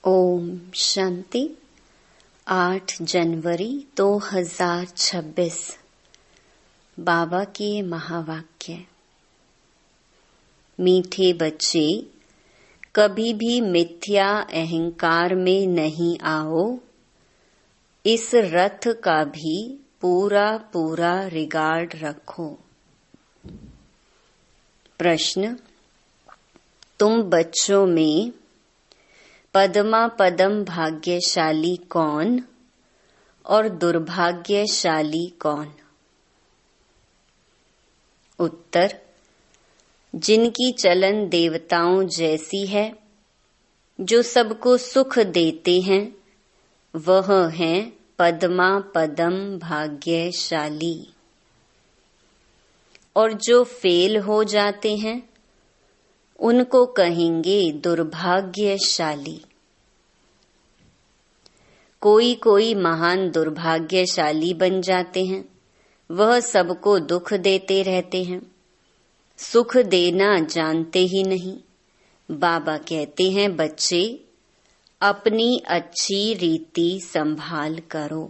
ओम शांति। 8 जनवरी 2026 बाबा के महावाक्य। मीठे बच्चे, कभी भी मिथ्या अहंकार में नहीं आओ। इस रथ का भी पूरा पूरा रिगार्ड रखो। प्रश्न, तुम बच्चों में पदमा पदम भाग्यशाली कौन और दुर्भाग्यशाली कौन? उत्तर, जिनकी चलन देवताओं जैसी है, जो सबको सुख देते हैं, वह हैं पदमा पदम भाग्यशाली। और जो फेल हो जाते हैं, उनको कहेंगे दुर्भाग्यशाली। कोई कोई महान दुर्भाग्यशाली बन जाते हैं। वह सबको दुख देते रहते हैं, सुख देना जानते ही नहीं। बाबा कहते हैं, बच्चे अपनी अच्छी रीति संभाल करो,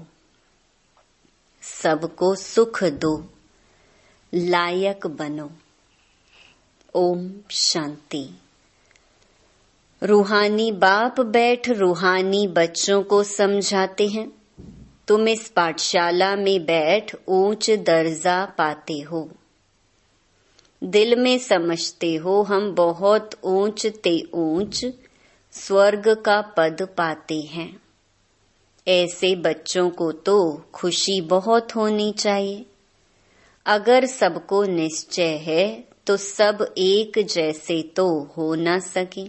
सबको सुख दो, लायक बनो। ओम शांति। रूहानी बाप बैठ रूहानी बच्चों को समझाते हैं। तुम इस पाठशाला में बैठ ऊंच दर्जा पाते हो। दिल में समझते हो हम बहुत ऊंच ते ऊंच स्वर्ग का पद पाते हैं। ऐसे बच्चों को तो खुशी बहुत होनी चाहिए। अगर सबको निश्चय है तो सब एक जैसे तो हो ना सके।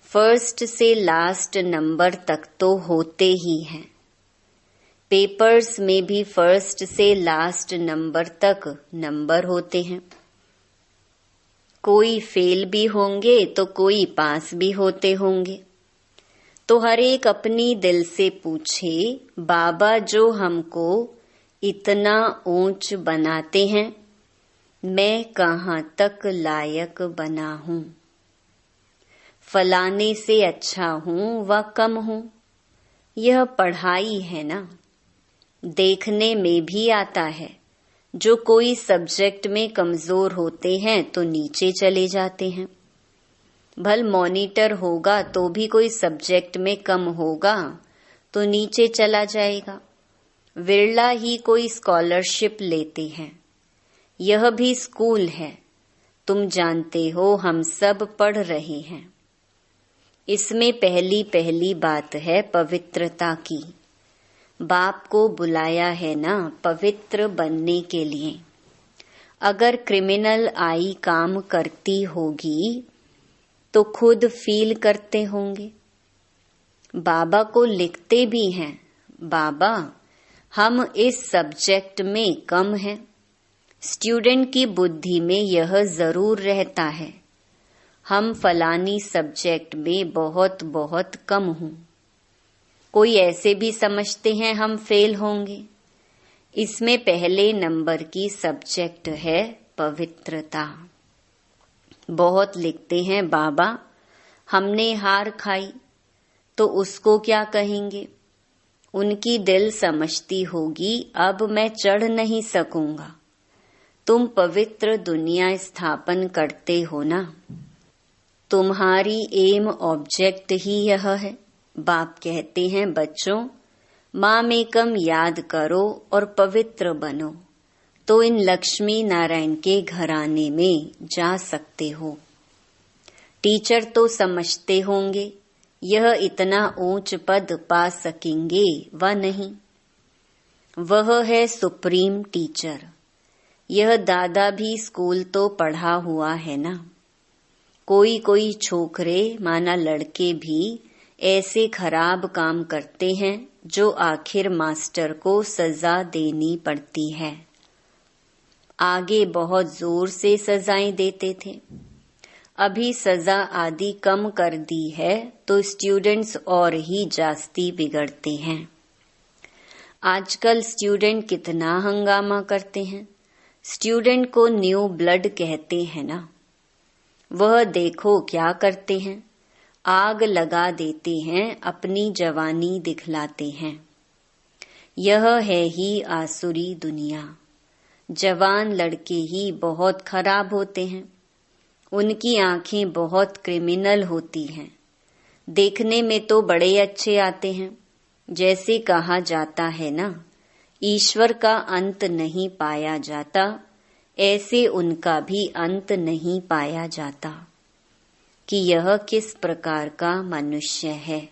फर्स्ट से लास्ट नंबर तक तो होते ही हैं। पेपर्स में भी फर्स्ट से लास्ट नंबर तक नंबर होते हैं। कोई फेल भी होंगे तो कोई पास भी होते होंगे। तो हर एक अपनी दिल से पूछे, बाबा जो हमको इतना ऊंच बनाते हैं, मैं कहाँ तक लायक बना हूँ? फलाने से अच्छा हूँ व कम हूँ? यह पढ़ाई है ना। देखने में भी आता है। जो कोई सब्जेक्ट में कमजोर होते हैं तो नीचे चले जाते हैं। भल मॉनिटर होगा तो भी कोई सब्जेक्ट में कम होगा तो नीचे चला जाएगा। विरला ही कोई स्कॉलरशिप लेते हैं। यह भी स्कूल है। तुम जानते हो हम सब पढ़ रहे हैं। इसमें पहली पहली बात है पवित्रता की। बाप को बुलाया है ना पवित्र बनने के लिए। अगर क्रिमिनल आई काम करती होगी तो खुद फील करते होंगे। बाबा को लिखते भी हैं, बाबा हम इस सब्जेक्ट में कम हैं। स्टूडेंट की बुद्धि में यह जरूर रहता है, हम फलानी सब्जेक्ट में बहुत बहुत कम हूँ। कोई ऐसे भी समझते हैं हम फेल होंगे। इसमें पहले नंबर की सब्जेक्ट है पवित्रता। बहुत लिखते हैं, बाबा हमने हार खाई तो उसको क्या कहेंगे? उनकी दिल समझती होगी, अब मैं चढ़ नहीं सकूंगा। तुम पवित्र दुनिया स्थापन करते हो ना। तुम्हारी एम ऑब्जेक्ट ही यह है। बाप कहते हैं, बच्चों माम एकम याद करो और पवित्र बनो, तो इन लक्ष्मी नारायण के घराने में जा सकते हो। टीचर तो समझते होंगे यह इतना ऊंच पद पा सकेंगे व नहीं। वह है सुप्रीम टीचर। यह दादा भी स्कूल तो पढ़ा हुआ है ना। कोई कोई छोकरे माना लड़के भी ऐसे खराब काम करते हैं जो आखिर मास्टर को सजा देनी पड़ती है। आगे बहुत जोर से सजाएं देते थे। अभी सजा आदि कम कर दी है तो स्टूडेंट्स और ही जास्ती बिगड़ते हैं। आजकल स्टूडेंट कितना हंगामा करते हैं। स्टूडेंट को न्यू ब्लड कहते हैं ना। वह देखो क्या करते हैं। आग लगा देते हैं, अपनी जवानी दिखलाते हैं। यह है ही आसुरी दुनिया। जवान लड़के ही बहुत खराब होते हैं, उनकी आंखें बहुत क्रिमिनल होती हैं। देखने में तो बड़े अच्छे आते हैं। जैसे कहा जाता है ना, ईश्वर का अंत नहीं पाया जाता, ऐसे उनका भी अंत नहीं पाया जाता कि यह किस प्रकार का मनुष्य है।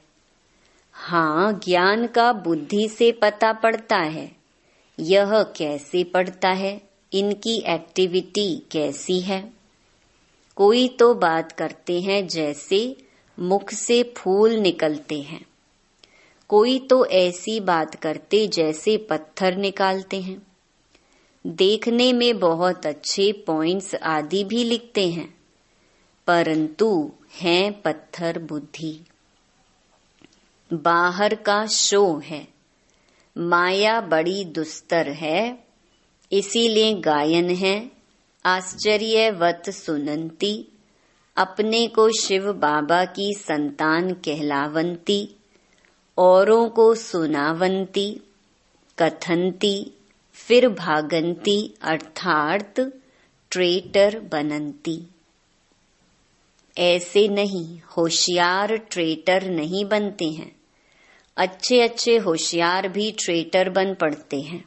हाँ, ज्ञान का बुद्धि से पता पड़ता है। यह कैसे पड़ता है, इनकी एक्टिविटी कैसी है। कोई तो बात करते हैं जैसे मुख से फूल निकलते हैं, कोई तो ऐसी बात करते जैसे पत्थर निकालते हैं। देखने में बहुत अच्छे पॉइंट्स आदि भी लिखते हैं, परंतु हैं पत्थर बुद्धि। बाहर का शो है। माया बड़ी दुस्तर है, इसीलिए गायन है, आश्चर्यवत सुनंती, अपने को शिव बाबा की संतान कहलावंती, औरों को सुनावंती, कथंती, फिर भागंती, अर्थात ट्रेटर बनंती। ऐसे नहीं, होशियार ट्रेटर नहीं बनते हैं। अच्छे अच्छे होशियार भी ट्रेटर बन पड़ते हैं।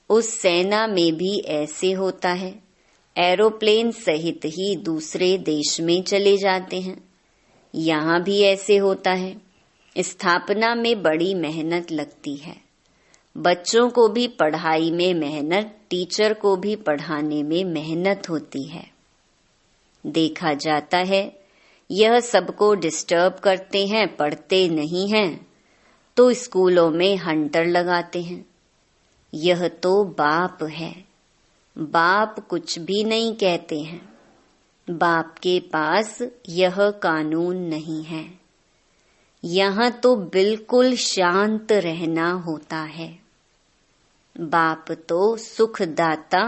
उस सेना में भी ऐसे होता है। एरोप्लेन सहित ही दूसरे देश में चले जाते हैं। यहाँ भी ऐसे होता है। स्थापना में बड़ी मेहनत लगती है। बच्चों को भी पढ़ाई में मेहनत, टीचर को भी पढ़ाने में मेहनत होती है। देखा जाता है यह सबको डिस्टर्ब करते हैं, पढ़ते नहीं हैं, तो स्कूलों में हंटर लगाते हैं। यह तो बाप है। बाप कुछ भी नहीं कहते हैं। बाप के पास यह कानून नहीं है। यहाँ तो बिल्कुल शांत रहना होता है। बाप तो सुखदाता,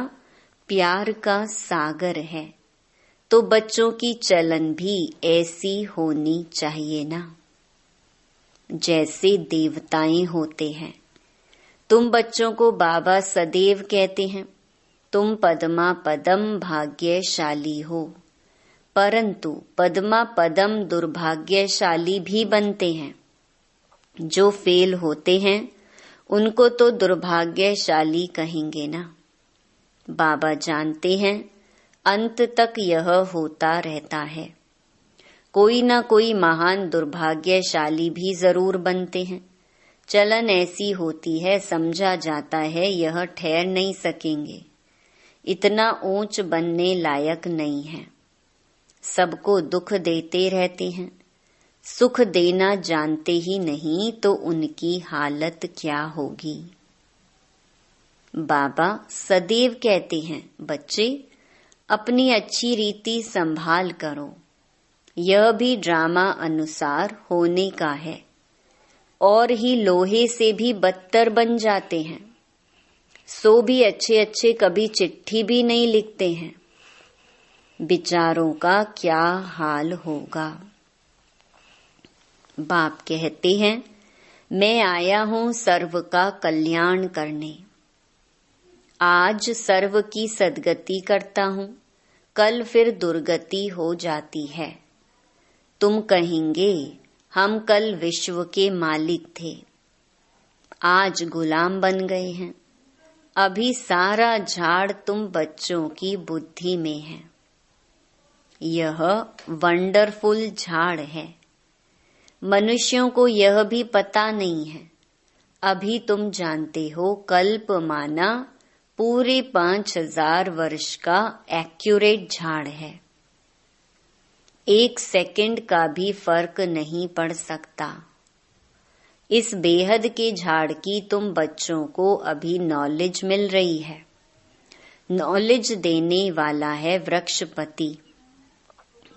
प्यार का सागर है, तो बच्चों की चलन भी ऐसी होनी चाहिए ना, जैसे देवताएं होते हैं। तुम बच्चों को बाबा सदैव कहते हैं, तुम पद्मा पदम भाग्यशाली हो, परंतु पद्मा पदम दुर्भाग्यशाली भी बनते हैं। जो फेल होते हैं उनको तो दुर्भाग्यशाली कहेंगे ना। बाबा जानते हैं अंत तक यह होता रहता है। कोई ना कोई महान दुर्भाग्यशाली भी जरूर बनते हैं। चलन ऐसी होती है, समझा जाता है यह ठहर नहीं सकेंगे, इतना ऊंच बनने लायक नहीं है। सबको दुख देते रहते हैं। सुख देना जानते ही नहीं तो उनकी हालत क्या होगी। बाबा सदैव कहते हैं, बच्चे अपनी अच्छी रीति संभाल करो। यह भी ड्रामा अनुसार होने का है, और ही लोहे से भी बदतर बन जाते हैं। सो भी अच्छे अच्छे कभी चिट्ठी भी नहीं लिखते हैं। बेचारों का क्या हाल होगा। बाप कहते हैं, मैं आया हूँ सर्व का कल्याण करने। आज सर्व की सद्गति करता हूँ, कल फिर दुर्गति हो जाती है। तुम कहेंगे हम कल विश्व के मालिक थे, आज गुलाम बन गए हैं। अभी सारा झाड़ तुम बच्चों की बुद्धि में है। यह वंडरफुल झाड़ है। मनुष्यों को यह भी पता नहीं है। अभी तुम जानते हो कल्प माना पूरे 5000 वर्ष का एक्यूरेट झाड़ है। 1 सेकंड का भी फर्क नहीं पड़ सकता। इस बेहद के झाड़ की तुम बच्चों को अभी नॉलेज मिल रही है। नॉलेज देने वाला है वृक्षपति।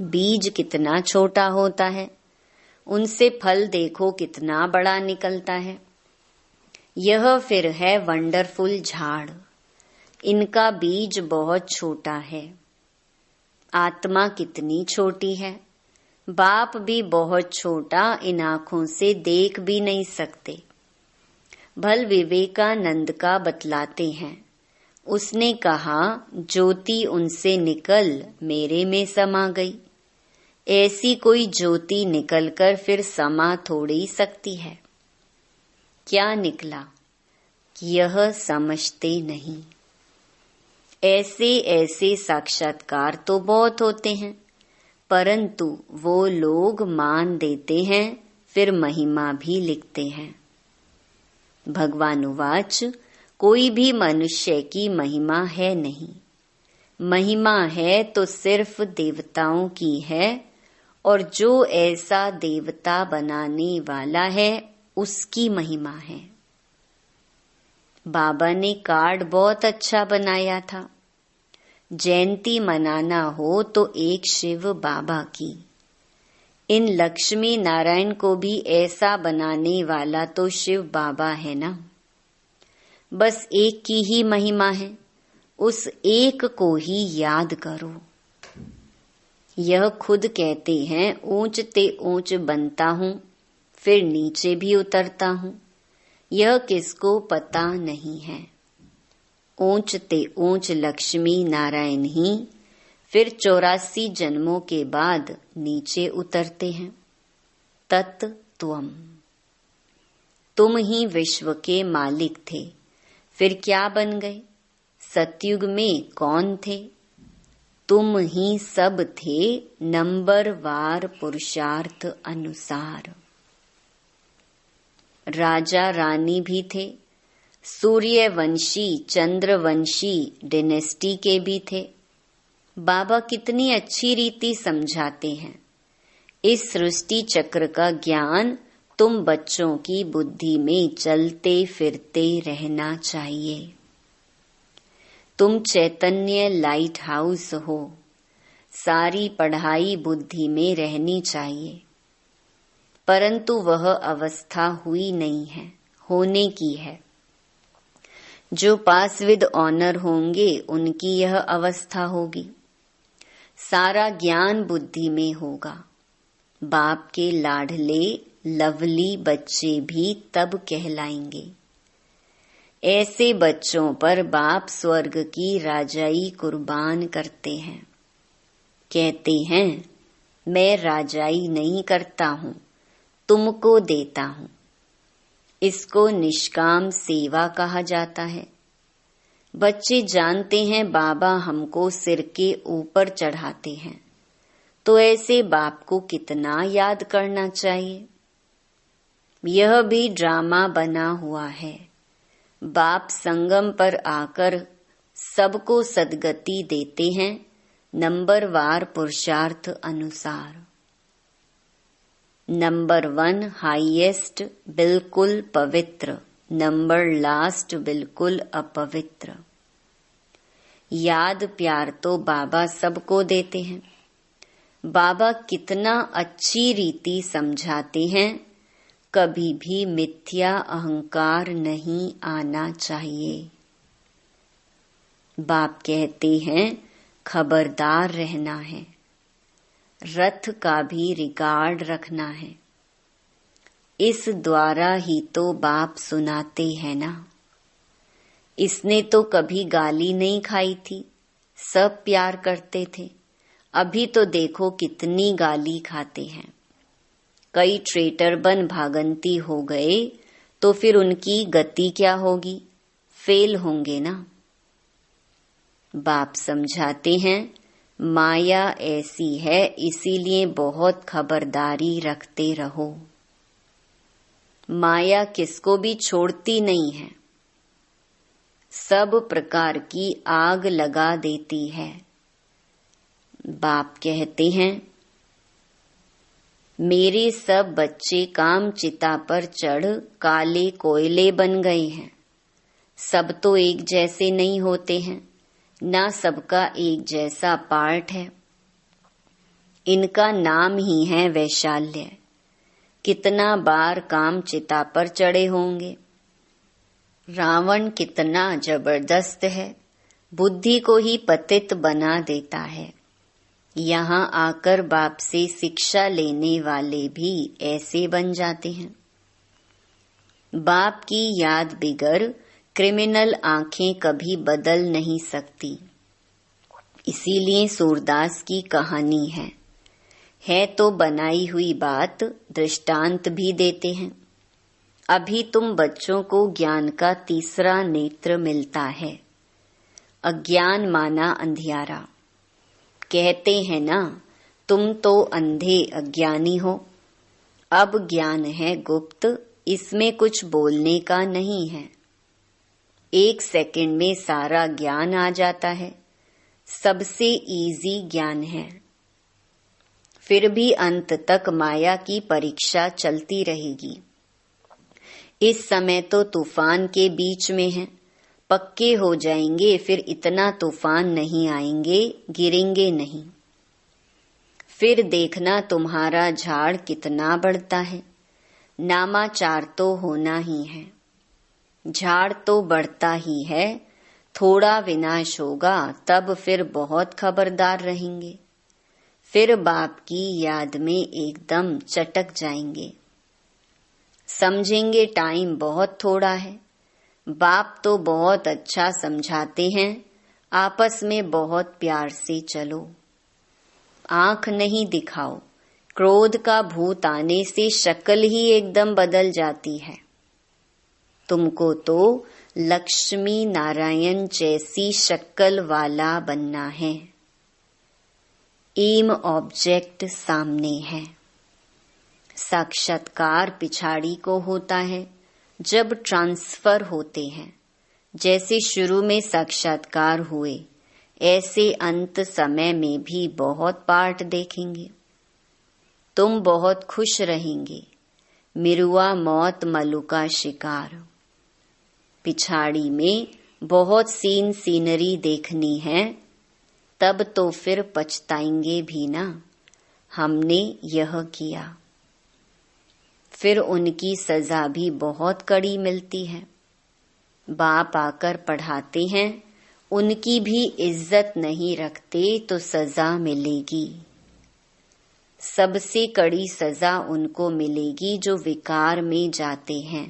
बीज कितना छोटा होता है, उनसे फल देखो कितना बड़ा निकलता है। यह फिर है वंडरफुल झाड़। इनका बीज बहुत छोटा है। आत्मा कितनी छोटी है। बाप भी बहुत छोटा इन आँखों से देख भी नहीं सकते। भल विवेकानंद का बतलाते हैं। उसने कहा, ज्योति उनसे निकल मेरे में समा गई। ऐसी कोई ज्योति निकलकर फिर समा थोड़ी सकती है। क्या निकला? यह समझते नहीं। ऐसे ऐसे साक्षात्कार तो बहुत होते हैं, परंतु वो लोग मान देते हैं, फिर महिमा भी लिखते हैं। भगवानुवाच, कोई भी मनुष्य की महिमा है नहीं। महिमा है तो सिर्फ देवताओं की है, और जो ऐसा देवता बनाने वाला है उसकी महिमा है। बाबा ने कार्ड बहुत अच्छा बनाया था। जयंती मनाना हो तो एक शिव बाबा की। इन लक्ष्मी नारायण को भी ऐसा बनाने वाला तो शिव बाबा है ना। बस एक की ही महिमा है, उस एक को ही याद करो। यह खुद कहते हैं, ऊंच ते ऊंच बनता हूँ, फिर नीचे भी उतरता हूँ। यह किसको पता नहीं है। ऊंच ते ऊंच लक्ष्मी नारायण ही फिर 84 जन्मों के बाद नीचे उतरते हैं। तत्त्वम, तुम ही विश्व के मालिक थे, फिर क्या बन गए? सतयुग में कौन थे? तुम ही सब थे, नंबरवार पुरुषार्थ अनुसार। राजा रानी भी थे, सूर्यवंशी चंद्रवंशी डिनेस्टी के भी थे। बाबा कितनी अच्छी रीति समझाते हैं। इस सृष्टि चक्र का ज्ञान तुम बच्चों की बुद्धि में चलते फिरते रहना चाहिए। तुम चैतन्य लाइट हाउस हो। सारी पढ़ाई बुद्धि में रहनी चाहिए, परंतु वह अवस्था हुई नहीं है, होने की है। जो पास विद ऑनर होंगे उनकी यह अवस्था होगी। सारा ज्ञान बुद्धि में होगा। बाप के लाडले लवली बच्चे भी तब कहलाएंगे। ऐसे बच्चों पर बाप स्वर्ग की राजाई कुर्बान करते हैं। कहते हैं, मैं राजाई नहीं करता हूँ, तुमको देता हूँ। इसको निष्काम सेवा कहा जाता है। बच्चे जानते हैं बाबा हमको सिर के ऊपर चढ़ाते हैं, तो ऐसे बाप को कितना याद करना चाहिए। यह भी ड्रामा बना हुआ है। बाप संगम पर आकर सबको सद्गति देते हैं, नंबरवार पुरुषार्थ अनुसार। नंबर 1 हाईएस्ट बिल्कुल पवित्र, नंबर लास्ट बिल्कुल अपवित्र। याद प्यार तो बाबा सबको देते हैं। बाबा कितना अच्छी रीति समझाते हैं, कभी भी मिथ्या अहंकार नहीं आना चाहिए। बाप कहते हैं, खबरदार रहना है। रथ का भी रिकॉर्ड रखना है। इस द्वारा ही तो बाप सुनाते हैं ना। इसने तो कभी गाली नहीं खाई थी, सब प्यार करते थे। अभी तो देखो कितनी गाली खाते हैं। कई ट्रेटर बन भागंती हो गए तो फिर उनकी गति क्या होगी? फेल होंगे ना। बाप समझाते हैं, माया ऐसी है, इसीलिए बहुत खबरदारी रखते रहो। माया किसको भी छोड़ती नहीं है, सब प्रकार की आग लगा देती है। बाप कहते हैं, मेरे सब बच्चे काम चिता पर चढ़ काले कोयले बन गए हैं। सब तो एक जैसे नहीं होते हैं, ना सबका एक जैसा पार्ट है। इनका नाम ही है वैशाल्य। कितना बार काम चिता पर चढ़े होंगे। रावण कितना जबरदस्त है, बुद्धि को ही पतित बना देता है। यहाँ आकर बाप से शिक्षा लेने वाले भी ऐसे बन जाते हैं। बाप की याद बिगर क्रिमिनल आंखें कभी बदल नहीं सकती। इसीलिए सूरदास की कहानी है तो बनाई हुई बात, दृष्टांत भी देते हैं। अभी तुम बच्चों को ज्ञान का तीसरा नेत्र मिलता है। अज्ञान माना अंधियारा। कहते हैं ना, तुम तो अंधे अज्ञानी हो। अब ज्ञान है गुप्त, इसमें कुछ बोलने का नहीं है। 1 सेकंड में सारा ज्ञान आ जाता है। सबसे इजी ज्ञान है। फिर भी अंत तक माया की परीक्षा चलती रहेगी। इस समय तो तूफान के बीच में है। पक्के हो जाएंगे, फिर इतना तूफान नहीं आएंगे, गिरेंगे नहीं। फिर देखना तुम्हारा झाड़ कितना बढ़ता है। नामाचार तो होना ही है। झाड़ तो बढ़ता ही है। थोड़ा विनाश होगा, तब फिर बहुत खबरदार रहेंगे। फिर बाप की याद में एकदम चटक जाएंगे। समझेंगे टाइम बहुत थोड़ा है। बाप तो बहुत अच्छा समझाते हैं, आपस में बहुत प्यार से चलो। आंख नहीं दिखाओ। क्रोध का भूत आने से शक्ल ही एकदम बदल जाती है। तुमको तो लक्ष्मी नारायण जैसी शक्ल वाला बनना है। एम ऑब्जेक्ट सामने है। साक्षात्कार पिछाड़ी को होता है जब ट्रांसफर होते हैं। जैसे शुरू में साक्षात्कार हुए, ऐसे अंत समय में भी बहुत पार्ट देखेंगे। तुम बहुत खुश रहेंगे। मिरुआ मौत मलु का शिकार। पिछाड़ी में बहुत सीनरी देखनी है, तब तो फिर पछताएंगे भी ना, हमने यह किया। फिर उनकी सजा भी बहुत कड़ी मिलती है। बाप आकर पढ़ाते हैं, उनकी भी इज्जत नहीं रखते तो सजा मिलेगी। सबसे कड़ी सजा उनको मिलेगी जो विकार में जाते हैं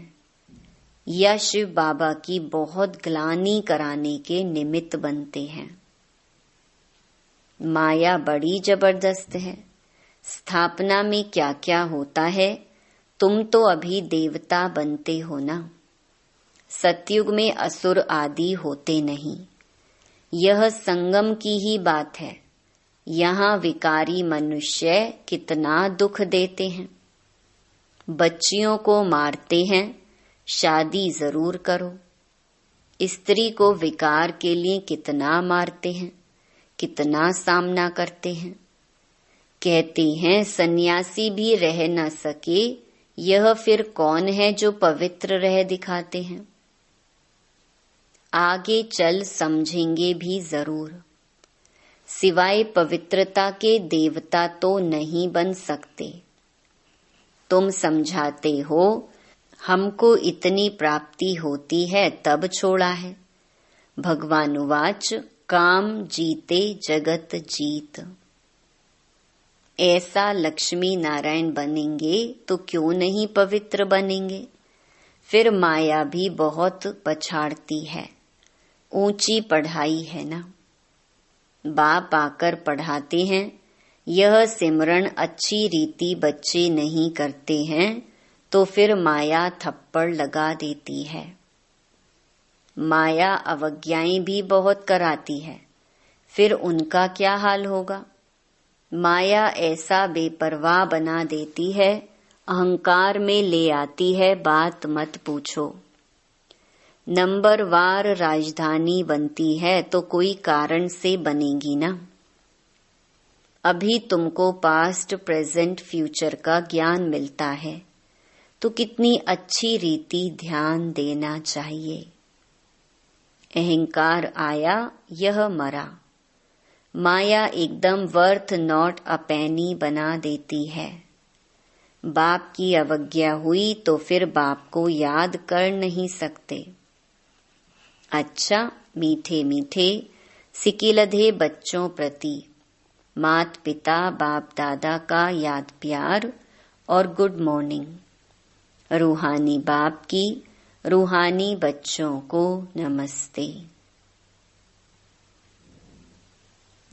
या शिव बाबा की बहुत ग्लानि कराने के निमित्त बनते हैं। माया बड़ी जबरदस्त है। स्थापना में क्या क्या होता है, तुम तो अभी देवता बनते हो ना। सतयुग में असुर आदि होते नहीं। यह संगम की ही बात है। यहाँ विकारी मनुष्य कितना दुख देते हैं। बच्चियों को मारते हैं। शादी जरूर करो। स्त्री को विकार के लिए कितना मारते हैं, कितना सामना करते हैं। कहते हैं सन्यासी भी रह न सके, यह फिर कौन है जो पवित्र रह दिखाते हैं। आगे चल समझेंगे भी जरूर। सिवाय पवित्रता के देवता तो नहीं बन सकते। तुम समझाते हो हमको इतनी प्राप्ति होती है तब छोड़ा है। भगवानुवाच काम जीते जगत जीत। ऐसा लक्ष्मी नारायण बनेंगे तो क्यों नहीं पवित्र बनेंगे। फिर माया भी बहुत पछाड़ती है। ऊंची पढ़ाई है ना। बाप आकर पढ़ाते हैं। यह सिमरन अच्छी रीति बच्चे नहीं करते हैं तो फिर माया थप्पड़ लगा देती है। माया अवज्ञाएं भी बहुत कराती है। फिर उनका क्या हाल होगा। माया ऐसा बेपरवाह बना देती है, अहंकार में ले आती है, बात मत पूछो। नंबरवार राजधानी बनती है तो कोई कारण से बनेगी ना। अभी तुमको पास्ट प्रेजेंट फ्यूचर का ज्ञान मिलता है तो कितनी अच्छी रीति ध्यान देना चाहिए। अहंकार आया, यह मरा। माया एकदम वर्थ नॉट अ पेनी बना देती है। बाप की अवज्ञा हुई तो फिर बाप को याद कर नहीं सकते। अच्छा मीठे मीठे सिकिलधे बच्चों प्रति माता पिता बाप दादा का याद प्यार और गुड मॉर्निंग। रूहानी बाप की रूहानी बच्चों को नमस्ते।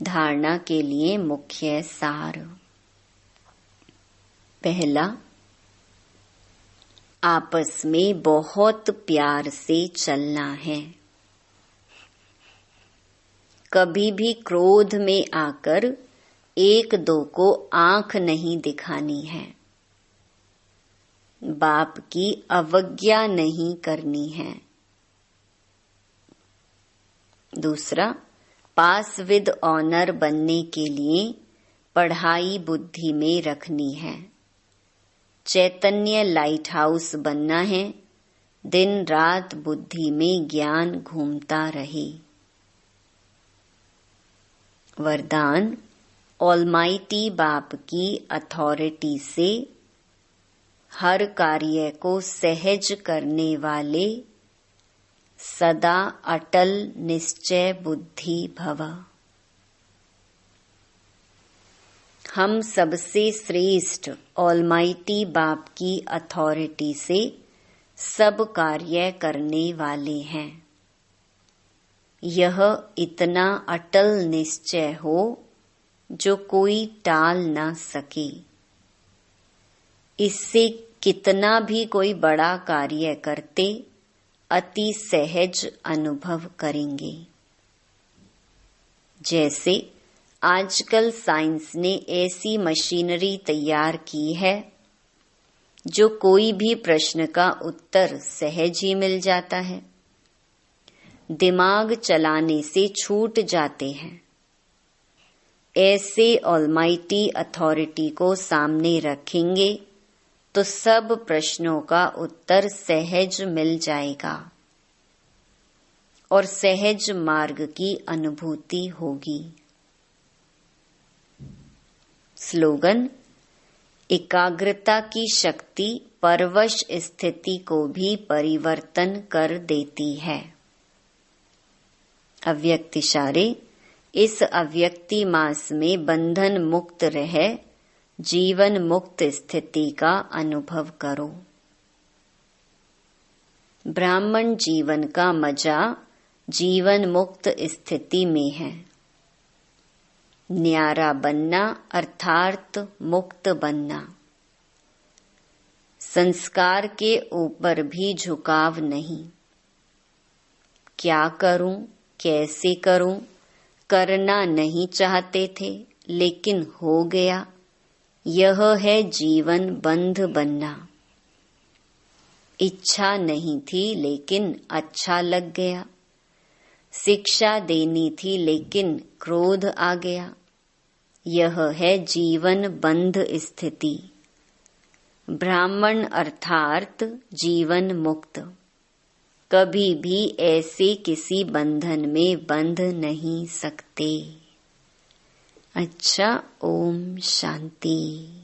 धारणा के लिए मुख्य सार। पहला, आपस में बहुत प्यार से चलना है। कभी भी क्रोध में आकर एक दो को आंख नहीं दिखानी है। बाप की अवज्ञा नहीं करनी है। दूसरा, पास विद ऑनर बनने के लिए पढ़ाई बुद्धि में रखनी है। चैतन्य लाइट हाउस बनना है। दिन रात बुद्धि में ज्ञान घूमता रहे। वरदान, ऑलमाइटी बाप की अथॉरिटी से हर कार्य को सहज करने वाले सदा अटल निश्चय बुद्धि भव। हम सबसे श्रेष्ठ ऑलमाइटी बाप की अथॉरिटी से सब कार्य करने वाले हैं। यह इतना अटल निश्चय हो जो कोई टाल ना सके। इससे कितना भी कोई बड़ा कार्य करते अति सहज अनुभव करेंगे। जैसे आजकल साइंस ने ऐसी मशीनरी तैयार की है जो कोई भी प्रश्न का उत्तर सहज ही मिल जाता है। दिमाग चलाने से छूट जाते हैं। ऐसे ऑलमाइटी अथॉरिटी को सामने रखेंगे तो सब प्रश्नों का उत्तर सहज मिल जाएगा और सहज मार्ग की अनुभूति होगी। स्लोगन, एकाग्रता की शक्ति परवश स्थिति को भी परिवर्तन कर देती है। अव्यक्त इशारे, इस अव्यक्ति मास में बंधन मुक्त रह जीवन मुक्त स्थिति का अनुभव करो। ब्राह्मण जीवन का मजा जीवन मुक्त स्थिति में है। न्यारा बनना अर्थात मुक्त बनना। संस्कार के ऊपर भी झुकाव नहीं। क्या करूं, कैसे करूं, करना नहीं चाहते थे लेकिन हो गया। यह है जीवन बंध बनना। इच्छा नहीं थी लेकिन अच्छा लग गया। शिक्षा देनी थी लेकिन क्रोध आ गया। यह है जीवन बंध स्थिति। ब्राह्मण अर्थात जीवन मुक्त। कभी भी ऐसे किसी बंधन में बंध नहीं सकते। अच्छा, ओम शांति।